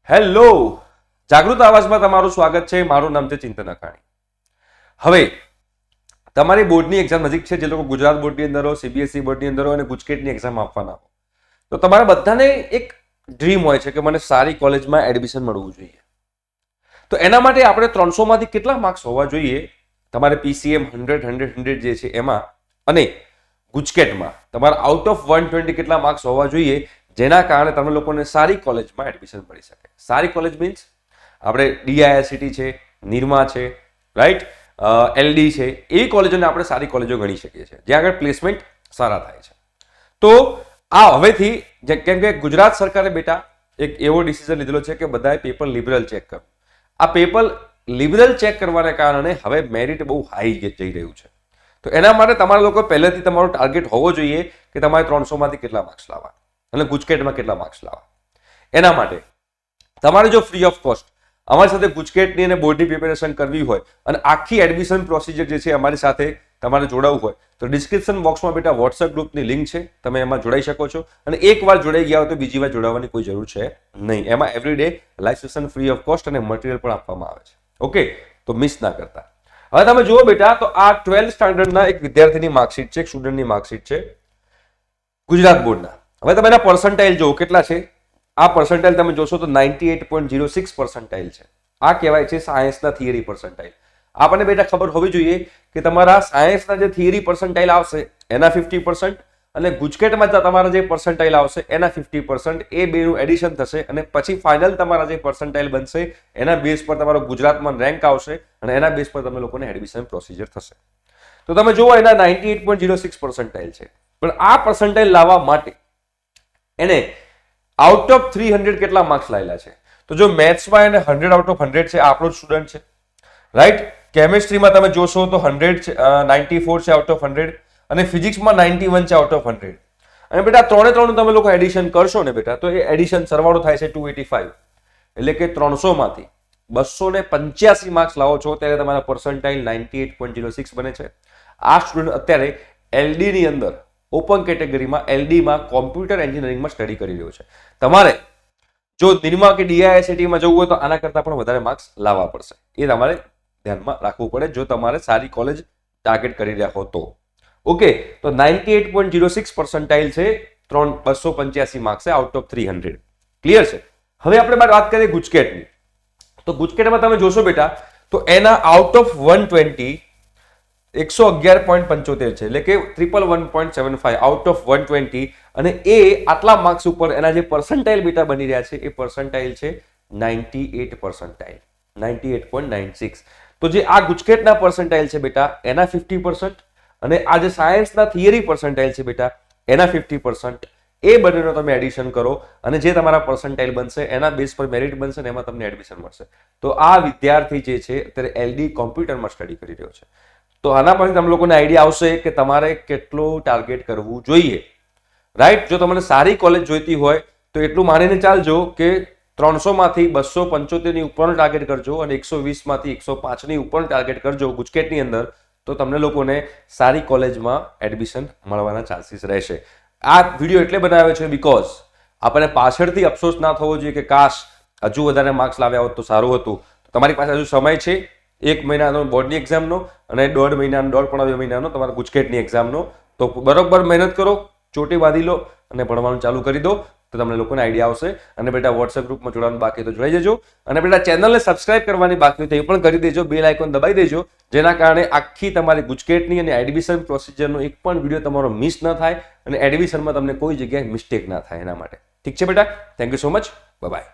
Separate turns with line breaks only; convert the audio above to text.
Hello, જાગૃત આવાજમાં તમારું સ્વાગત છે. મારું નામ છે ચિંતન અકાણી. હવે તમારી બોર્ડની એક્ઝામ નજીક છે. જે લોકો ગુજરાત બોર્ડની અંદર હોય, સીબીએસઈ બોર્ડની અંદર હોય અને ગુજકેટની એક્ઝામ આપવાના હોય, તો તમારા બધાને એક ડ્રીમ હોય છે કે મને સારી કોલેજમાં એડમિશન મળવું જોઈએ. તો એના માટે આપણે 300 માંથી કેટલા માર્ક્સ હોવા જોઈએ તમારે પીસીએમ 100 જે છે એમાં, અને ગુજકેટમાં તમારા આઉટ ઓફ 120 કેટલા માર્ક્સ હોવા જોઈએ જેના કારણે તમે લોકોને સારી કોલેજમાં એડમિશન મળી શકે. સારી કોલેજ મીન્સ આપણે ડીઆઈઆઈસીટી છે, નિરમા છે, રાઈટ, એલડી છે, એવી કોલેજોને આપણે સારી કોલેજો ગણી શકીએ છીએ જ્યાં આગળ પ્લેસમેન્ટ સારા થાય છે. તો આ હવેથી કેમ કે ગુજરાત સરકારે બેટા એક એવો ડિસિઝન લીધેલો છે કે બધાએ પેપર લિબરલ ચેક કરવું. આ પેપર લિબરલ ચેક કરવાને કારણે હવે મેરિટ બહુ હાઈ જઈ રહ્યું છે. તો એના માટે તમારા લોકો પહેલેથી તમારો ટાર્ગેટ હોવો જોઈએ કે તમારે 300 માંથી કેટલા માર્ક્સ લાવવા અને ગુજકેટમાં કેટલા માર્ક્સ લાવવા. એના માટે તમારે જો ફ્રી ઓફ કોસ્ટ અમારી સાથે ગુજકેટની અને બોર્ડની પ્રિપેરેશન કરવી હોય અને આખી એડમિશન પ્રોસિજર જે છે અમારી સાથે તમારે જોડાવવું હોય તો ડિસ્ક્રિપ્શન બોક્સમાં બેટા વોટ્સએપ ગ્રુપની લિંક છે, તમે એમાં જોડાઈ શકો છો. અને એકવાર જોડાઈ ગયા હોય તો બીજી વાર જોડાવાની કોઈ જરૂર છે નહીં. એમાં every day live session free of cost અને મટીરિયલ પણ આપવામાં આવે છે. ઓકે, તો મિસ ના કરતા. હવે તમે જુઓ બેટા, તો આ 12th સ્ટાન્ડર્ડના એક વિદ્યાર્થીની માર્કશીટ છે, એક સ્ટુડન્ટની માર્કશીટ છે ગુજરાત બોર્ડના. હવે તમે એના પર્સન્ટાઇલ જુઓ કેટલા છે. આ પર્સન્ટાઇલ તમે જોશો તો 98.06 પર્સન્ટાઇલ છે. આ કહેવાય છે સાયન્સના થિયરી પર્સન્ટાઇલ. આપણને બેટા ખબર હોવી જોઈએ કે તમારા સાયન્સના જે થિયરી પર્સન્ટાઇલ આવશે એના 50% અને ગુજકેટમાં તમારા જે પર્સન્ટાઇલ આવશે એના 50%, એ બેનું એડિશન થશે અને પછી ફાઇનલ તમારા જે પર્સન્ટાઇલ બનશે એના બેઝ પર તમારો ગુજરાતમાં રેન્ક આવશે અને એના બેઝ પર તમે લોકોને એડમિશન પ્રોસિજર થશે. તો તમે જુઓ એના 98.06 પર્સન્ટાઇલ છે, પણ આ પર્સન્ટાઇલ લાવવા માટે એને આઉટ ઓફ 300 કેટલા માર્ક્સ લાવેલા છે. તો જો મેથ્સમાં એને 100 આઉટ ઓફ 100 છે, આપણો સ્ટુડન્ટ છે, રાઈટ. કેમિસ્ટ્રીમાં તમે જોશો તો 100 છે, 94 છે આઉટ ઓફ 100, અને ફિઝિક્સમાં 91 છે આઉટ ઓફ 100. અને બેટા ત્રણે તમે લોકો એડિશન કરશો ને બેટા, તો એ એડિશન સરવાળો થાય છે 285. એટલે કે 300 માંથી 285 માર્ક્સ લાવો છો ત્યારે તમારા પર્સન્ટાઇલ 98.06 બને છે. આ સ્ટુડન્ટ અત્યારે એલડી ની અંદર ઓપન કેટેગરીમાં એલડીમાં કોમ્પ્યુટર એન્જિનિયરિંગમાં સ્ટડી કરી રહ્યો છે. તમારે જો નિરમા કે ડીઆઈઆઈસીટીમાં જવું હોય તો આના કરતાં પણ વધારે માર્ક્સ લાવવા પડશે. એ તમારે ધ્યાનમાં રાખવું પડે જો તમારે સારી કોલેજ ટાર્ગેટ કરી રહ્યા હો તો. ઓકે, તો 98.06 પર્સન્ટાઇલ છે, 285 માર્ક્સ છે આઉટ ઓફ 300. ક્લિયર છે. હવે આપણે વાત કરીએ ગુજકેટની. તો ગુજકેટમાં તમે જોશો બેટા, તો એના આઉટ ઓફ 120 111.75 છે, એટલે કે 111.75 આઉટ ઓફ 120. અને એ આટલા માર્ક્સ ઉપર એના જે પર્સન્ટાઇલ બેટા બની રહ્યા છે એ પર્સન્ટાઇલ છે 98 પર્સન્ટાઇલ, 98.96. તો જે આ ગુજકેટના પર્સન્ટાઇલ છે બેટા એના 50% અને આ જે સાયન્સના થિયરી પર્સન્ટાઇલ છે બેટા એના 50%, એ બંનેનો તમે એડિશન કરો અને જે તમારા પર્સન્ટાઇલ બનશે એના બેઝ પર મેરિટ બનશે ને એમાં તમને એડમિશન મળશે. તો આ વિદ્યાર્થી જે છે અત્યારે એલડી કોમ્પ્યુટરમાં સ્ટડી કરી રહ્યો છે. તો આના પરથી તમે લોકોને આઈડિયા આવશે કે તમારે કેટલું ટાર્ગેટ કરવું જોઈએ, રાઈટ. જો તમને સારી કોલેજ જોઈતી હોય તો એટલું માનીને ચાલજો કે 300 માંથી 275 ની ઉપર ટાર્ગેટ કરજો અને 120 માંથી 105 ની ઉપર ટાર્ગેટ કરજો ગુજકેટની અંદર, તો તમને લોકોને સારી કોલેજમાં એડમિશન મળવાના ચાન્સીસ રહેશે. આ વિડીયો એટલે બનાવ્યો છે બીકોઝ આપણને પાછળથી અફસોસ ના થવો જોઈએ કે કાશ હજુ વધારે માર્ક્સ લાવ્યા હોત તો સારું હતું. તમારી પાસે હજુ સમય છે 1 મહિનાનો બોર્ડની એક્ઝામનો અને 1.5 મહિનાનો તમારા ગુજકેટની એક્ઝામનો. તો બરોબર મહેનત કરો, ચોટી બાંધી લો અને ભણવાનું ચાલુ કરી દો તો તમને લોકોને આઈડિયા આવશે. અને બેટા વોટ્સએપ ગ્રુપમાં જોડાવાનું બાકી તો જોડાઈ જજો અને બેટા ચેનલને સબસ્ક્રાઇબ કરવાની બાકી તો એ પણ કરી દેજો, બેલ આઇકોન દબાઈ દેજો જેના કારણે આખી તમારી ગુજકેટની અને એડમિશન પ્રોસિજરનો એક પણ વિડીયો તમારો મિસ ન થાય અને એડમિશનમાં તમને કોઈ જગ્યાએ મિસ્ટેક ના થાય એના માટે. ઠીક છે બેટા, thank you so much, bye bye.